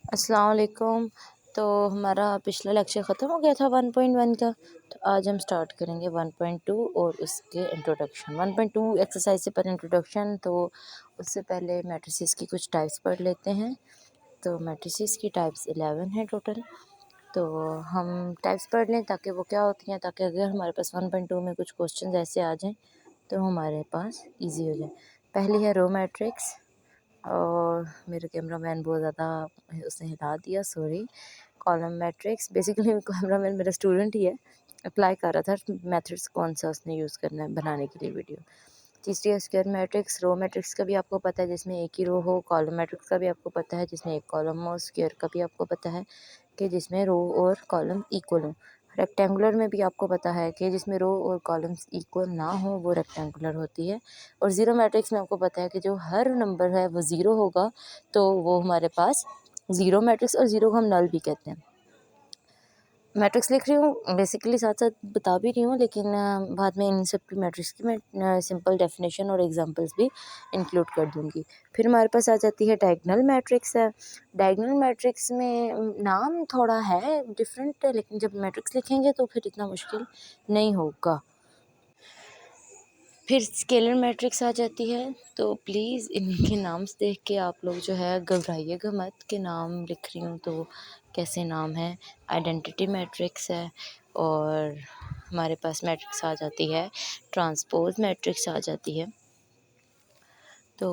अस्सलाम वालेकुम। तो हमारा पिछला लेक्चर ख़त्म हो गया था 1.1 का। तो आज हम स्टार्ट करेंगे 1.2 और उसके इंट्रोडक्शन। 1.2 एक्सरसाइज से पहले इंट्रोडक्शन, तो उससे पहले मैट्रिसेस की कुछ टाइप्स पढ़ लेते हैं। तो मैट्रिसेस की टाइप्स 11 हैं टोटल। तो हम टाइप्स पढ़ लें ताकि वो क्या होती हैं, ताकि अगर हमारे पास 1.2 में कुछ क्वेश्चन ऐसे आ जाएँ तो हमारे पास ईजी हो जाए। पहली है रो मैट्रिक्स। और मेरा कैमरामैन बहुत ज़्यादा उसने हिला दिया, sorry. Column matrix, basically cameraman मेरा स्टूडेंट ही है, अप्लाई कर रहा था मेथड्स कौन सा उसने यूज़ करना है बनाने के लिए वीडियो। तीसरी है स्क्वायर मैट्रिक्स। रो मैट्रिक्स का भी आपको पता है जिसमें एक ही रो हो, कॉलम मैट्रिक्स का भी आपको पता है जिसमें एक कॉलम हो, स्क्वायर का भी आपको पता है कि जिसमें रो और कॉलम इक्वल हो। रेक्टेंगुलर में भी आपको पता है कि जिसमें रो और कॉलम्स इक्वल ना हो वो रेक्टेंगुलर होती है। और ज़ीरो मैट्रिक्स में आपको पता है कि जो हर नंबर है वो ज़ीरो होगा तो वो हमारे पास ज़ीरो मैट्रिक्स, और ज़ीरो को हम नल भी कहते हैं। मैट्रिक्स लिख रही हूँ बेसिकली, साथ साथ बता भी रही हूँ, लेकिन बाद में इन सब की मैट्रिक्स की मैं सिंपल डेफिनेशन और एग्जांपल्स भी इंक्लूड कर दूँगी। फिर हमारे पास आ जाती है डायगोनल मैट्रिक्स है। डायगोनल मैट्रिक्स में नाम थोड़ा है डिफरेंट, लेकिन जब मैट्रिक्स लिखेंगे तो फिर इतना मुश्किल नहीं होगा। फिर स्केलर मैट्रिक्स आ जाती है। तो प्लीज़ इनके नाम देख के आप लोग जो है घबराइएगा मत कि नाम लिख रही हूँ तो कैसे नाम है। आइडेंटिटी मैट्रिक्स है। और हमारे पास मैट्रिक्स आ जाती है, ट्रांसपोज मैट्रिक्स आ जाती है। तो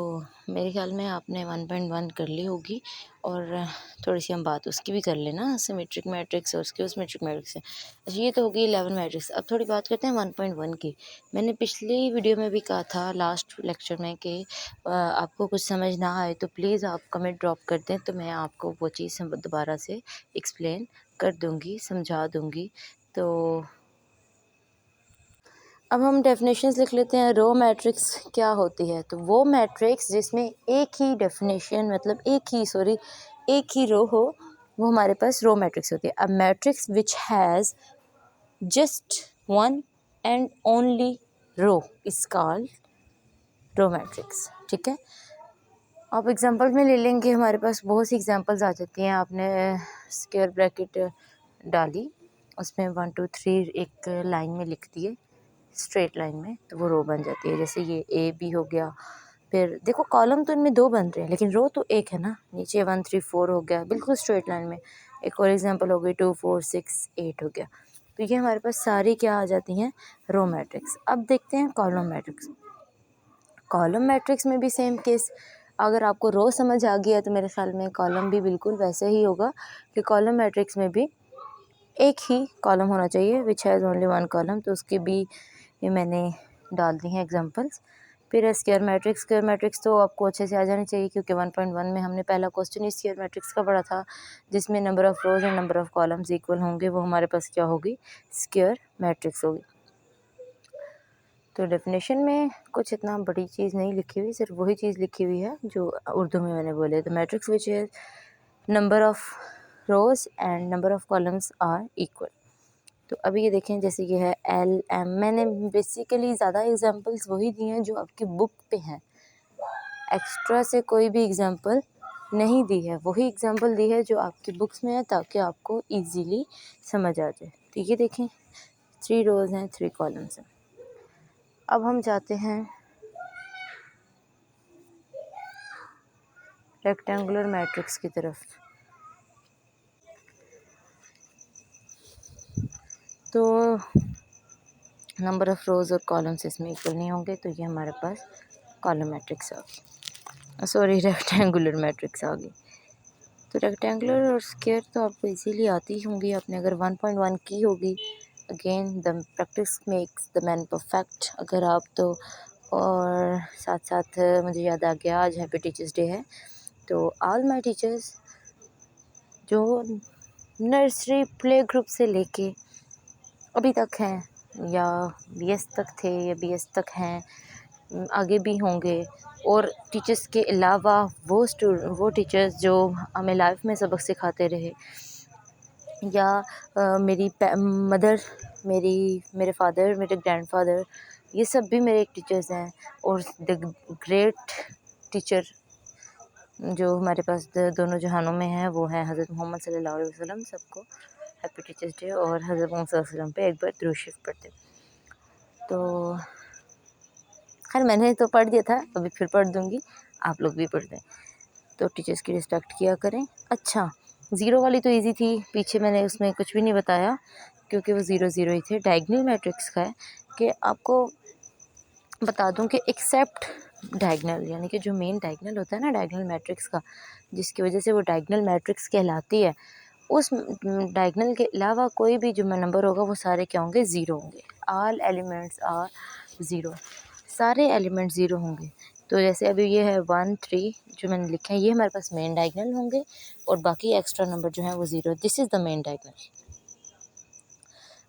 मेरे ख़्याल में आपने 1.1 कर ली होगी, और थोड़ी सी हम बात उसकी भी कर लेना, सिमेट्रिक मैट्रिक्स और उसकी सिमेट्रिक मैट्रिक्स है। अच्छा, ये तो होगी 11 मैट्रिक्स। अब थोड़ी बात करते हैं 1.1 की। मैंने पिछली वीडियो में भी कहा था लास्ट लेक्चर में कि आपको कुछ समझ ना आए तो प्लीज़ आप कमेंट ड्रॉप कर दें, तो मैं आपको वो चीज़ दोबारा से एक्सप्लेन कर दूँगी, समझा दूँगी। तो अब हम डेफिनेशंस लिख लेते हैं। रो मैट्रिक्स क्या होती है? तो वो मैट्रिक्स जिसमें एक ही डेफिनेशन, मतलब एक ही रो हो, वो हमारे पास रो मैट्रिक्स होती है। A matrix which has just one and only row is called row matrix. ठीक है, अब एग्जांपल में ले लेंगे, हमारे पास बहुत सी एग्जांपल्स आ जाती हैं। आपने स्क्वायर ब्रैकेट डाली, उसमें 1 2 3 एक लाइन में लिख दिए, स्ट्रेट लाइन में, तो वो रो बन जाती है। जैसे ये ए बी हो गया। फिर देखो कॉलम तो इनमें दो बन रहे हैं लेकिन रो तो एक है ना। नीचे 1 3 4 हो गया बिल्कुल स्ट्रेट लाइन में। एक और एग्जांपल हो गई 2 4 6 8 हो गया। तो ये हमारे पास सारी क्या आ जाती हैं, रो मैट्रिक्स। अब देखते हैं कॉलम मैट्रिक्स। कॉलम मैट्रिक्स में भी सेम केस। अगर आपको रो समझ आ गया तो मेरे ख्याल में कॉलम भी बिल्कुल वैसे ही होगा कि कॉलम मैट्रिक्स में भी एक ही कॉलम होना चाहिए, which has only one column. तो उसके भी ये मैंने डाल दी हैं एग्जांपल्स। फिर है स्क्वायर मैट्रिक्स। स्क्वायर मैट्रिक्स तो आपको अच्छे से आ जानी चाहिए क्योंकि 1.1 में हमने पहला क्वेश्चन ही स्क्वायर मैट्रिक्स का पढ़ा था, जिसमें number of rows and number of columns equal होंगे, वो हमारे पास क्या होगी, स्क्वायर मैट्रिक्स होगी। तो डेफिनेशन में कुछ इतना बड़ी चीज़ नहीं लिखी हुई, सिर्फ वही चीज़ लिखी हुई है जो उर्दू में मैंने बोले। The matrix which is number of rows and number of columns are equal. तो अभी ये देखें, जैसे ये है एल एम। मैंने बेसिकली ज़्यादा एग्जांपल्स वही दिए हैं जो आपकी बुक पे हैं, एक्स्ट्रा से कोई भी एग्जांपल नहीं दी है, वही एग्जांपल दी है जो आपकी बुक्स में है ताकि आपको इजीली समझ आ जाए। तो ये देखें 3 रोज़ हैं 3 कॉलम्स हैं। अब हम जाते हैं रेक्टेंगुलर मैट्रिक्स की तरफ। तो नंबर ऑफ़ रोज़ और कॉलम्स इसमें इक्वल नहीं होंगे, तो ये हमारे पास कॉलम मैट्रिक्स आ गई, सॉरी रेक्टेंगुलर मैट्रिक्स आ गई। तो रेक्टेंगुलर और स्क्वायर तो आपको इजीली आती ही होंगी, आपने अगर 1.1 की होगी। Again the practice makes the man perfect. अगर आप तो, और साथ साथ मुझे याद आ गया आज हैप्पी टीचर्स डे है, तो ऑल माय टीचर्स जो नर्सरी प्ले ग्रुप से लेके अभी तक हैं, या बीएस तक थे या बीएस तक हैं, आगे भी होंगे, और टीचर्स के अलावा वो टीचर्स जो हमें लाइफ में सबक सिखाते रहे, या मेरी मदर, मेरे फादर, मेरे ग्रैंडफादर, ये सब भी मेरे टीचर्स हैं। और द ग्रेट टीचर जो हमारे पास दोनों जहानों में है वो है हज़रत मोहम्मद सल्लल्लाहु अलैहि वसल्लम। सबको हैप्पी टीचर्स डे और हज़रत मोहम्मद सल्लल्लाहु अलैहि वसल्लम पे एक बार दुरूद शरीफ पढ़ते। तो खैर मैंने तो पढ़ दिया था, अभी फिर पढ़ दूँगी, आप लोग भी पढ़ दें। तो टीचर्स की रिस्पेक्ट किया करें। अच्छा, ज़ीरो वाली तो इजी थी, पीछे मैंने उसमें कुछ भी नहीं बताया क्योंकि वो ज़ीरो ज़ीरो ही थे। डायगोनल मैट्रिक्स का है कि आपको बता दूं कि एक्सेप्ट डायगोनल, यानी कि जो मेन डायगोनल होता है ना डायगोनल मैट्रिक्स का, जिसकी वजह से वो डायगोनल मैट्रिक्स कहलाती है, उस डायगोनल के अलावा कोई भी जो नंबर होगा वो सारे क्या होंगे, ज़ीरो होंगे। ऑल एलिमेंट्स आर ज़ीरो, सारे एलिमेंट ज़ीरो होंगे। तो जैसे अभी ये है 1 3 जो मैंने लिखा है, ये हमारे पास मेन डायगोनल होंगे और बाकी एक्स्ट्रा नंबर जो है वो zero. This is the main diagonal.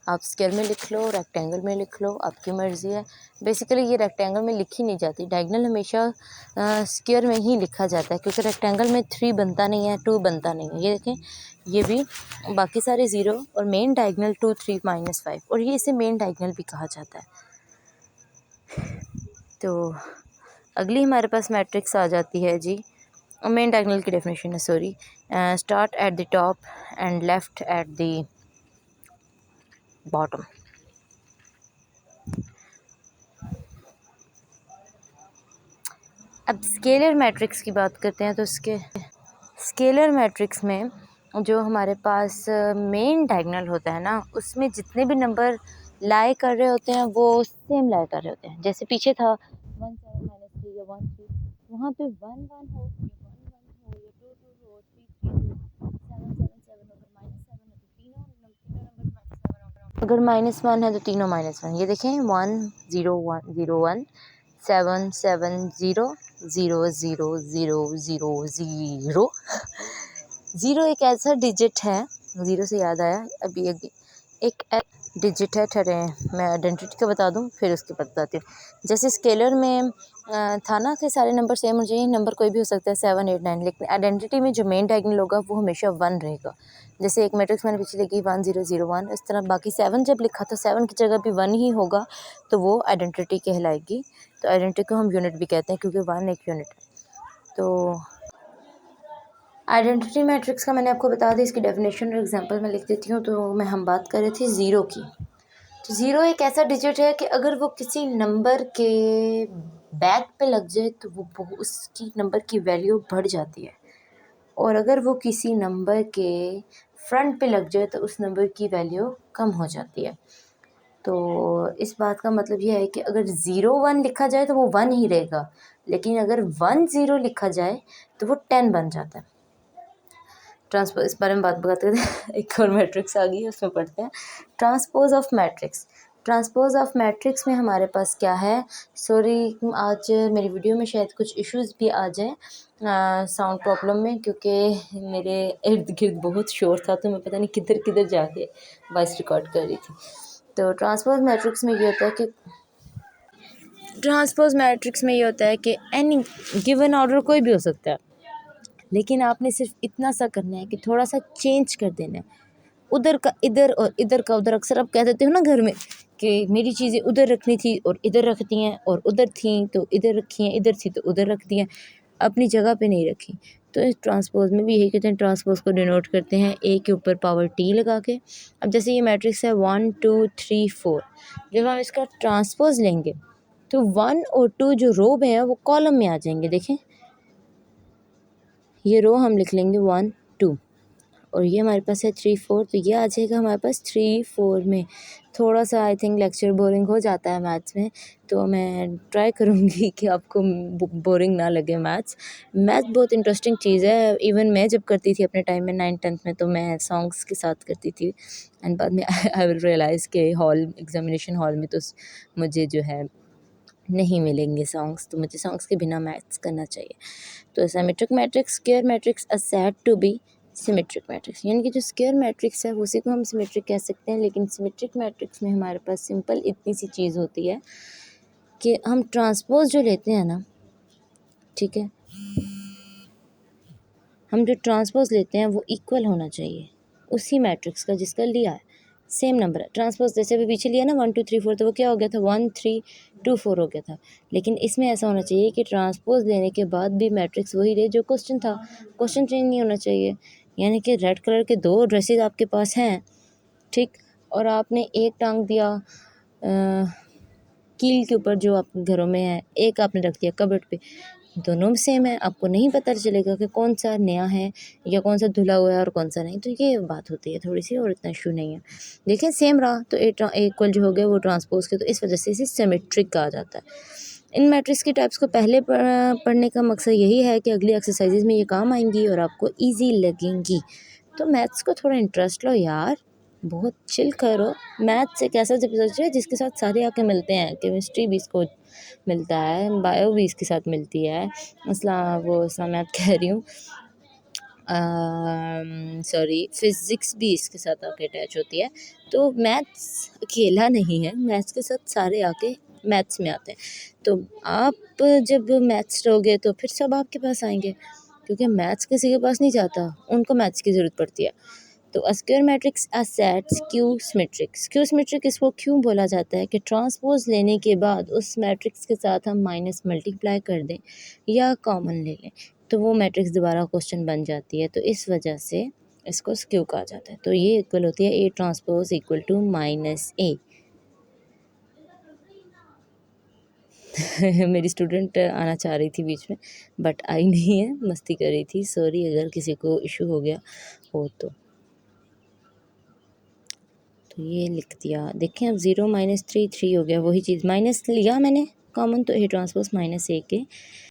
आप स्क्वायर में लिख लो, रेक्टेंगल में लिख लो, आपकी मर्ज़ी है। बेसिकली ये रेक्टेंगल में लिखी नहीं जाती, डायगोनल हमेशा स्क्वायर में ही लिखा जाता है क्योंकि रेक्टेंगल में 3 बनता नहीं है, 2 बनता नहीं है। ये देखें, ये भी बाकी सारे ज़ीरो और मेन डायगोनल 2 3 -5, और ये इसे मेन डायगोनल भी कहा जाता है। तो अगली हमारे पास मैट्रिक्स आ जाती है जी, मेन डायगोनल की डेफिनेशन है, sorry, start at the top and left at the bottom. अब स्केलर मैट्रिक्स की बात करते हैं। तो स्केलर मैट्रिक्स में जो हमारे पास मेन डायगोनल होता है ना, उसमें जितने भी नंबर लाई कर रहे होते हैं वो सेम लाई कर रहे होते हैं। जैसे पीछे था 1 7 -3 या 1 3, वहाँ पे 1 1 हो या 1 1 हो या 2 2 हो 3 3 हो 7 7 7, अगर -7 है तो तीनों -1। ये देखें 1 0 1 0 1 7 7 0 0 0 0 0 0 ज़ीरो एक ऐसा डिजिट है, ज़ीरो से याद आया अभी एक डिजिट है। ठहरे, मैं आइडेंटिटी का बता दूं फिर उसके बाद बताती हूँ। जैसे स्केलर में था ना कि सारे नंबर सेम हो जाएंगे, नंबर कोई भी हो सकता है 7 8 9, लेकिन आइडेंटिटी में जो मेन डायगोनल होगा वो हमेशा 1 रहेगा। जैसे एक मैट्रिक्स मैंने पीछे लिखी 1 0 0 1, इस तरह बाकी 7 जब लिखा तो 7 की जगह भी 1 ही होगा, तो वो आइडेंटिटी कहलाएगी। तो आइडेंटिटी को हम यूनिट भी कहते हैं क्योंकि 1 एक यूनिट है। तो आइडेंटिटी मैट्रिक्स का मैंने आपको बता दी, इसकी डेफिनेशन और एग्जांपल मैं लिख देती हूँ। तो हम बात कर रहे थे ज़ीरो की। तो ज़ीरो एक ऐसा डिजिट है कि अगर वो किसी नंबर के बैक पे लग जाए तो वो उसकी नंबर की वैल्यू बढ़ जाती है, और अगर वो किसी नंबर के फ्रंट पे लग जाए तो उस नंबर की वैल्यू कम हो जाती है। तो इस बात का मतलब ये है कि अगर 0 1 लिखा जाए तो वो 1 ही रहेगा, लेकिन अगर 1 0 लिखा जाए तो वो 10 बन जाता है। ट्रांसपोज, इस बारे में बात करते हैं। एक और मैट्रिक्स आ गई है, उसमें पढ़ते हैं transpose of matrix. Transpose of matrix में हमारे पास क्या है, सॉरी आज मेरी वीडियो में शायद कुछ इश्यूज भी आ जाए साउंड प्रॉब्लम में, क्योंकि मेरे इर्द गिर्द बहुत शोर था, तो मैं पता नहीं किधर किधर जाके वॉइस रिकॉर्ड कर रही थी। तो ट्रांसपोज मैट्रिक्स में ये होता है कि एनी गिवन ऑर्डर कोई भी हो सकता है, लेकिन आपने सिर्फ इतना सा करना है कि थोड़ा सा चेंज कर देना है, उधर का इधर और इधर का उधर। अक्सर आप कह देते हो ना घर में कि मेरी चीज़ें उधर रखनी थी और इधर रख दी हैं, और उधर थी तो इधर रखी हैं, इधर थी तो उधर रख दी हैं, अपनी जगह पे नहीं रखी। तो इस ट्रांसपोज में भी यही कहते हैं, ट्रांसपोज को डिनोट करते हैं ए के ऊपर पावर टी लगा के। अब जैसे ये मैट्रिक्स है 1 2 3 4, जब हम इसका ट्रांसपोज लेंगे तो 1 और 2 जो रो में है वो कॉलम में आ जाएंगे। देखें, ये रो हम लिख लेंगे 1 2, और ये हमारे पास है 3 4, तो ये आ जाएगा हमारे पास 3 4 में। थोड़ा सा आई थिंक लेक्चर बोरिंग हो जाता है मैथ्स में, तो मैं ट्राई करूँगी कि आपको बोरिंग ना लगे। मैथ्स बहुत इंटरेस्टिंग चीज़ है। इवन मैं जब करती थी अपने टाइम में 9th 10th में, तो मैं सॉन्ग्स के साथ करती थी, एंड बाद में आई विल रियलाइज़ के एग्जामिनेशन हॉल में तो मुझे जो है नहीं मिलेंगे सॉन्ग्स, तो मुझे सॉन्ग्स के बिना मैथ्स करना चाहिए। तो symmetric matrix, square matrix are said to be symmetric matrix, यानी कि जो स्क्वायर मैट्रिक्स है उसी को हम सिमेट्रिक कह सकते हैं। लेकिन सिमेट्रिक मैट्रिक्स में हमारे पास सिंपल इतनी सी चीज़ होती है कि हम ट्रांसपोज जो लेते हैं ना, ठीक है, हम जो ट्रांसपोज लेते हैं वो इक्वल होना चाहिए उसी मैट्रिक्स का जिसका लिया है। सेम नंबर है। ट्रांसपोज जैसे अभी पीछे लिया ना 1 2 3 4, तो वो क्या हो गया था 1 3 2 4 हो गया था। लेकिन इसमें ऐसा होना चाहिए कि ट्रांसपोज लेने के बाद भी मैट्रिक्स वही रहे जो क्वेश्चन था, क्वेश्चन चेंज नहीं होना चाहिए। यानी कि रेड कलर के 2 ड्रेसेस आपके पास हैं, ठीक, और आपने एक टांग दिया कील के ऊपर जो आपके घरों में है, एक आपने रख दिया कबर्ड पे, दोनों सेम है, आपको नहीं पता चलेगा कि कौन सा नया है या कौन सा धुला हुआ है और कौन सा नहीं। तो ये बात होती है थोड़ी सी, और इतना इशू नहीं है। देखिए सेम रहा तो ए इक्वल जो हो गया वो ट्रांसपोज के, तो इस वजह से इसे सिमेट्रिक कहा जाता है। इन मैट्रिक्स की टाइप्स को पहले पढ़ने का मकसद यही है कि अगली एक्सरसाइजेज में ये काम आएंगी और आपको ईजी लगेंगी। तो मैथ्स को थोड़ा इंटरेस्ट लो यार, बहुत चिल करो। मैथ्स एक ऐसा सब्जेक्ट है जिसके साथ सारे आके मिलते हैं। केमिस्ट्री भी इसको मिलता है, बायो भी इसके साथ मिलती है, इसला मैं कह रही हूँ, सॉरी फिज़िक्स भी इसके साथ आके अटैच होती है। तो मैथ्स अकेला नहीं है, मैथ्स के साथ सारे आके मैथ्स में आते हैं। तो आप जब मैथ्स लोगे तो फिर सब आपके पास आएंगे, क्योंकि मैथ्स किसी के पास नहीं जाता, उनको मैथ्स की ज़रूरत पड़ती है। तो a square matrix a set skew symmetric. Skew symmetric इसको क्यों बोला जाता है कि ट्रांसपोज लेने के बाद उस मैट्रिक्स के साथ हम माइनस मल्टीप्लाई कर दें या कॉमन ले लें तो वो मैट्रिक्स दोबारा क्वेश्चन बन जाती है, तो इस वजह से इसको स्क्यू कहा जाता है। तो ये इक्वल होती है A transpose equal to minus A. मेरी स्टूडेंट आना चाह रही थी बीच में बट आई नहीं है, मस्ती कर रही थी, सॉरी अगर किसी को इशू हो गया हो तो ये लिख दिया। देखें अब 0 - 3 3 हो गया, वही चीज़ माइनस लिया मैंने कॉमन, तो ए ट्रांसपोज माइनस ए के